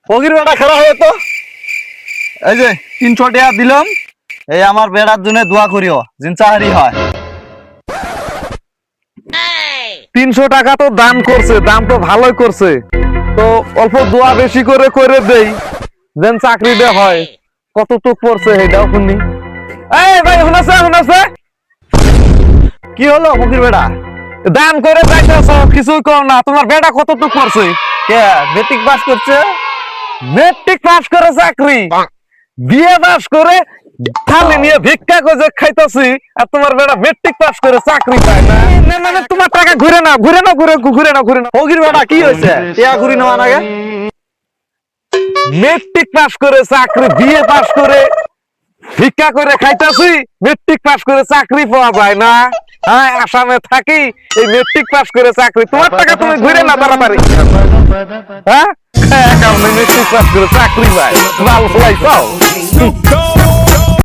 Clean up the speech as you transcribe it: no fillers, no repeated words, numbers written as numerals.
ফকির বেটা খেলা হয়ে তো এই যে 300 টাকা দিলাম, এই আমার বেড়ার জন্য দোয়া করিও জিন চাহারি হয়। 300 টাকা তো দান করছে, দাম তো ভালোই করছে, তো অল্প দোয়া বেশি করে করে দেই, দেন চাকরি দে হয়। কতটুক পড়ছে এটাও শুনি। এই ভাই শুনেছে কি হলো ফকির বেটা? দান করে যাইতেছ, কিছুই কর না। তোমার বেটা কতটুক পড়ছে? কে মেট্রিক পাস করছে? মেট্রিক পাস করে চাকরি, বিএ পাস করে থালি নিয়ে ভিক্ষা করে খাইতাছি, আর তোমার বেটা মেট্রিক পাস করে চাকরি পায় না। না, না, তোমার টাকা ঘুরে না। ফকির বেটা কি হয়েছে? টিয়া ঘুরি নেওয়া নাগে। মেট্রিক পাস করে চাকরি, বিএ পাস করে ভিক্ষা করে খাইতাছি, মেট্রিক পাস করে চাকরি পাওয়া যায় না। হ্যাঁ, আসামে থাকি, এই মেট্রিক পাস করে চাকরি, তোমার টাকা তুমি ঘুরে না তাড়াতাড়ি। হ্যাঁ, মেট্রিক পাস করে চাকরি পায়, ভালো পাইছো।